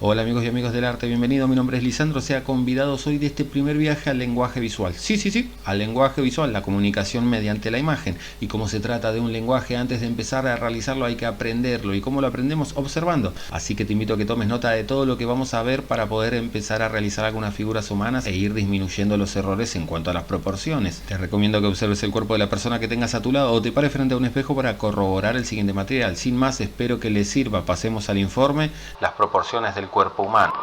Hola amigos y amigas del arte, bienvenido, mi nombre es Lisandro, sea convidados hoy de este primer viaje al lenguaje visual. Sí, al lenguaje visual, la comunicación mediante la imagen. Y como se trata de un lenguaje, antes de empezar a realizarlo hay que aprenderlo. ¿Y cómo lo aprendemos? Observando. Así que te invito a que tomes nota de todo lo que vamos a ver para poder empezar a realizar algunas figuras humanas e ir disminuyendo los errores en cuanto a las proporciones. Te recomiendo que observes el cuerpo de la persona que tengas a tu lado o te pares frente a un espejo para corroborar el siguiente material. Sin más, espero que les sirva. Pasemos al informe. Las proporciones del cuerpo humano.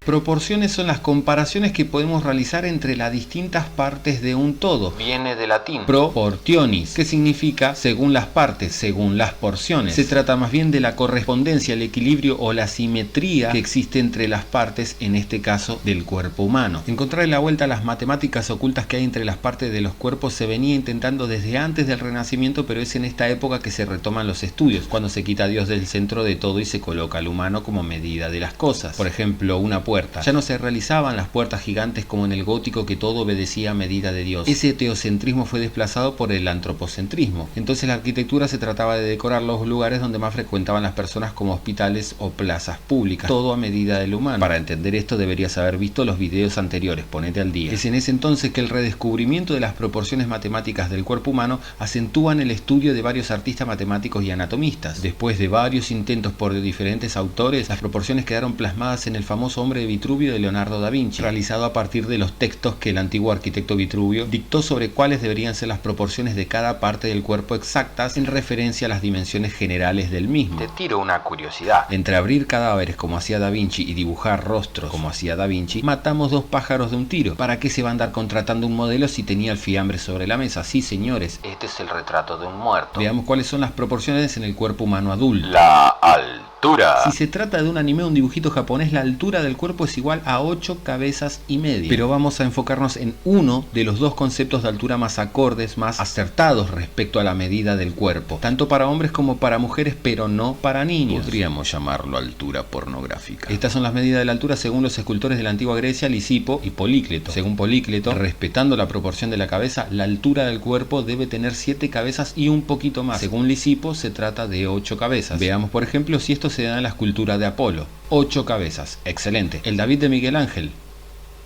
Proporciones son las comparaciones que podemos realizar entre las distintas partes de un todo. Viene del latín proportionis, que significa según las partes, según las porciones. Se trata más bien de la correspondencia, el equilibrio o la simetría que existe entre las partes, en este caso del cuerpo humano. Encontrar la vuelta a las matemáticas ocultas que hay entre las partes de los cuerpos se venía intentando desde antes del Renacimiento, pero es en esta época que se retoman los estudios, cuando se quita a Dios del centro de todo y se coloca al humano como medida de las cosas. Por ejemplo, una puerta. Ya no se realizaban las puertas gigantes como en el gótico, que todo obedecía a medida de Dios. Ese teocentrismo fue desplazado por el antropocentrismo. Entonces la arquitectura se trataba de decorar los lugares donde más frecuentaban las personas, como hospitales o plazas públicas, todo a medida del humano. Para entender esto deberías haber visto los videos anteriores, ponete al día. Es en ese entonces que el redescubrimiento de las proporciones matemáticas del cuerpo humano acentúan el estudio de varios artistas matemáticos y anatomistas. Después de varios intentos por diferentes autores, las proporciones quedaron plasmadas en el famoso Hombre de Vitruvio de Leonardo da Vinci, realizado a partir de los textos que el antiguo arquitecto Vitruvio dictó sobre cuáles deberían ser las proporciones de cada parte del cuerpo exactas en referencia a las dimensiones generales del mismo. Te tiro una curiosidad. Entre abrir cadáveres como hacía da Vinci y dibujar rostros como hacía da Vinci, matamos dos pájaros de un tiro. ¿Para qué se va a andar contratando un modelo si tenía el fiambre sobre la mesa? Sí, señores, este es el retrato de un muerto. Veamos cuáles son las proporciones en el cuerpo humano adulto. La altura. Si se trata de un anime o un dibujito japonés, la altura del cuerpo es igual a 8 cabezas y media. Pero vamos a enfocarnos en uno de los dos conceptos de altura más acordes, más acertados respecto a la medida del cuerpo, tanto para hombres como para mujeres, pero no para niños. Podríamos llamarlo altura pornográfica. Estas son las medidas de la altura según los escultores de la antigua Grecia, Lisipo y Polícleto. Según Polícleto, respetando la proporción de la cabeza, la altura del cuerpo debe tener 7 cabezas y un poquito más. Según Lisipo, se trata de 8 cabezas. Veamos, por ejemplo, si esto se da en la escultura de Apolo. 8 cabezas. Excelente. El David de Miguel Ángel.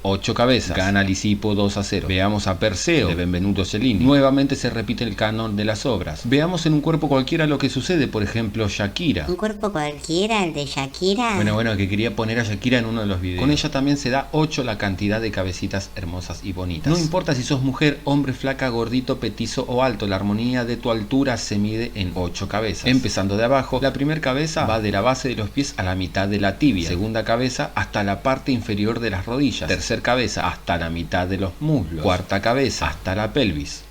8 cabezas. Gana Lisipo 2-0. Veamos a Perseo de Benvenuto Cellini. Nuevamente se repite el canon de las obras. Veamos en un cuerpo cualquiera lo que sucede. Por ejemplo, Shakira. ¿Un cuerpo cualquiera? ¿El de Shakira? Bueno, que quería poner a Shakira en uno de los videos. Con ella también se da 8 la cantidad de cabecitas hermosas y bonitas. No importa si sos mujer, hombre, flaca, gordito, petizo o alto, la armonía de tu altura se mide en 8 cabezas. Empezando de abajo, la primera cabeza va de la base de los pies a la mitad de la tibia. Segunda cabeza hasta la parte inferior de las rodillas. Tercera cabeza hasta la mitad de los muslos. Cuarta cabeza hasta la pelvis.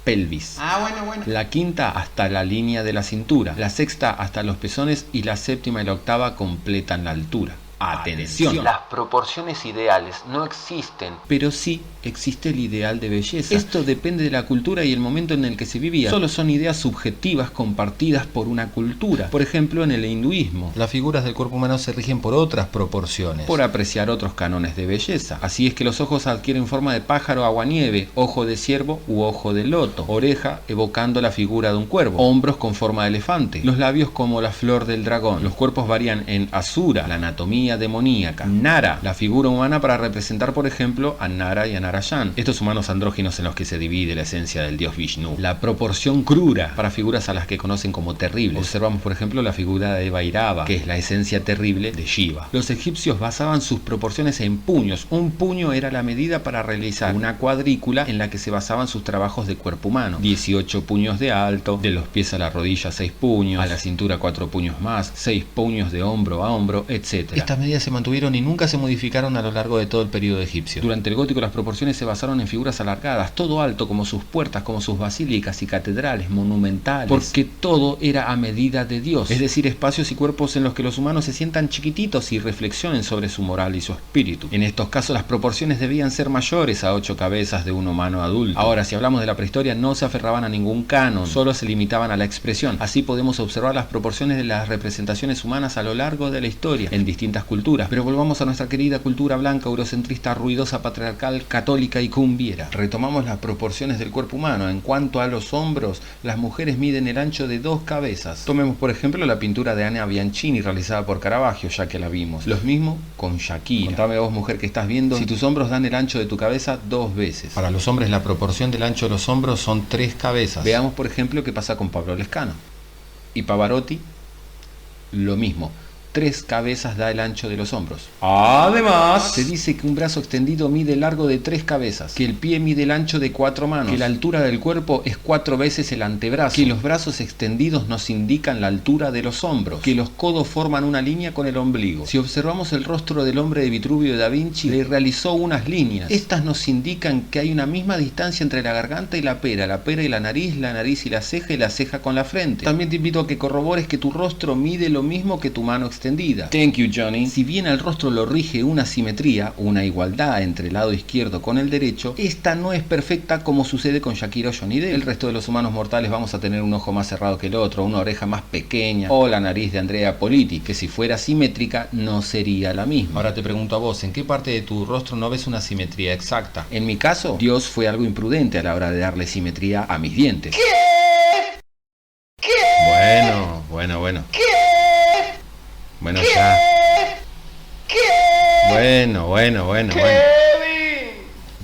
Pelvis. Bueno. La quinta hasta la línea de la cintura. La sexta hasta los pezones y la séptima y la octava completan la altura. Atención. Las proporciones ideales no existen, pero sí existe el ideal de belleza. Esto depende de la cultura y el momento en el que se vivía. Solo son ideas subjetivas compartidas por una cultura. Por ejemplo, en el hinduismo, las figuras del cuerpo humano se rigen por otras proporciones, por apreciar otros cánones de belleza. Así es que los ojos adquieren forma de pájaro, aguanieve, ojo de ciervo u ojo de loto, oreja evocando la figura de un cuervo, hombros con forma de elefante, los labios como la flor del dragón. Los cuerpos varían en asura, la anatomía demoníaca, Nara, la figura humana para representar, por ejemplo, a Nara y a Narayan, estos humanos andróginos en los que se divide la esencia del dios Vishnu. La proporción Krura, para figuras a las que conocen como terribles. Observamos, por ejemplo, la figura de Bhairava, que es la esencia terrible de Shiva. Los egipcios basaban sus proporciones en puños. Un puño era la medida para realizar una cuadrícula en la que se basaban sus trabajos de cuerpo humano. 18 puños de alto, de los pies a la rodilla 6 puños, a la cintura 4 puños más, 6 puños de hombro a hombro, etc. Estas medidas se mantuvieron y nunca se modificaron a lo largo de todo el periodo egipcio. Durante el gótico las proporciones se basaron en figuras alargadas, todo alto, como sus puertas, como sus basílicas y catedrales monumentales, porque todo era a medida de Dios, es decir, espacios y cuerpos en los que los humanos se sientan chiquititos y reflexionen sobre su moral y su espíritu. En estos casos las proporciones debían ser mayores a 8 cabezas de un humano adulto. Ahora, si hablamos de la prehistoria, no se aferraban a ningún canon, solo se limitaban a la expresión. Así podemos observar las proporciones de las representaciones humanas a lo largo de la historia, en distintas culturas. Pero volvamos a nuestra querida cultura blanca, eurocentrista, ruidosa, patriarcal, católica y cumbiera. Retomamos las proporciones del cuerpo humano. En cuanto a los hombros, las mujeres miden el ancho de 2 cabezas. Tomemos por ejemplo la pintura de Anna Bianchini realizada por Caravaggio, ya que la vimos. Lo mismo con Shakira. Contame vos, mujer que estás viendo, si tus hombros dan el ancho de tu cabeza 2 veces. Para los hombres la proporción del ancho de los hombros son 3 cabezas. Veamos por ejemplo qué pasa con Pablo Lescano. Y Pavarotti, lo mismo. 3 cabezas da el ancho de los hombros. Además, se dice que un brazo extendido mide el largo de 3 cabezas, que el pie mide el ancho de 4 manos, que la altura del cuerpo es 4 veces el antebrazo, que los brazos extendidos nos indican la altura de los hombros, que los codos forman una línea con el ombligo. Si observamos el rostro del hombre de Vitruvio de Da Vinci, le realizó unas líneas. Estas nos indican que hay una misma distancia entre la garganta y la pera y la nariz y la ceja con la frente. También te invito a que corrobores que tu rostro mide lo mismo que tu mano extendida. Thank you, Johnny. Si bien al rostro lo rige una simetría, una igualdad entre el lado izquierdo con el derecho, esta no es perfecta como sucede con Shakira o Johnny Depp. El resto de los humanos mortales vamos a tener un ojo más cerrado que el otro, una oreja más pequeña o la nariz de Andrea Politi, que si fuera simétrica no sería la misma. Ahora te pregunto a vos, ¿en qué parte de tu rostro no ves una simetría exacta? En mi caso, Dios fue algo imprudente a la hora de darle simetría a mis dientes. ¿Qué? Bueno. ¿Qué? Bueno, ya. Bueno.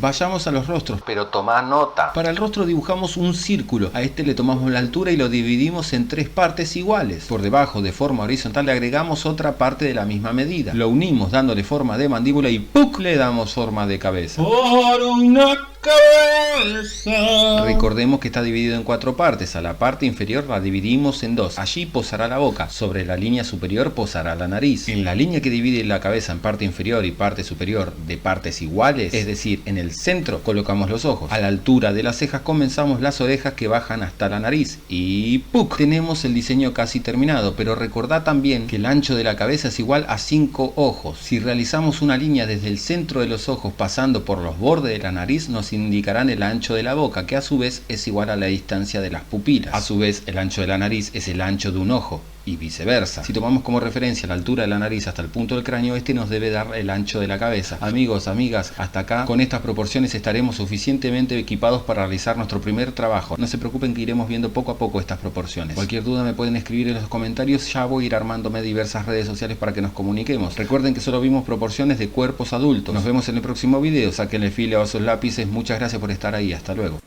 Vayamos a los rostros, pero toma nota. Para el rostro dibujamos un círculo. A este le tomamos la altura y lo dividimos en 3 partes iguales. Por debajo, de forma horizontal, le agregamos otra parte de la misma medida. Lo unimos dándole forma de mandíbula y ¡puc! Le damos forma de cabeza. Por una cabeza. Recordemos que está dividido en 4 partes. A la parte inferior la dividimos en 2. Allí posará la boca. Sobre la línea superior posará la nariz. En la línea que divide la cabeza en parte inferior y parte superior de partes iguales, es decir, en el centro, colocamos los ojos. A la altura de las cejas comenzamos las orejas que bajan hasta la nariz. Y ¡puc! Tenemos el diseño casi terminado, pero recordá también que el ancho de la cabeza es igual a 5 ojos. Si realizamos una línea desde el centro de los ojos pasando por los bordes de la nariz, nos indicarán el ancho de la boca, que a su vez es igual a la distancia de las pupilas. A su vez, el ancho de la nariz es el ancho de un ojo. Y viceversa. Si tomamos como referencia la altura de la nariz hasta el punto del cráneo, este nos debe dar el ancho de la cabeza. Amigos, amigas, hasta acá con estas proporciones estaremos suficientemente equipados para realizar nuestro primer trabajo. No se preocupen que iremos viendo poco a poco estas proporciones. Cualquier duda me pueden escribir en los comentarios, ya voy a ir armándome diversas redes sociales para que nos comuniquemos. Recuerden que solo vimos proporciones de cuerpos adultos. Nos vemos en el próximo video, sáquenle filo a sus lápices, muchas gracias por estar ahí, hasta luego.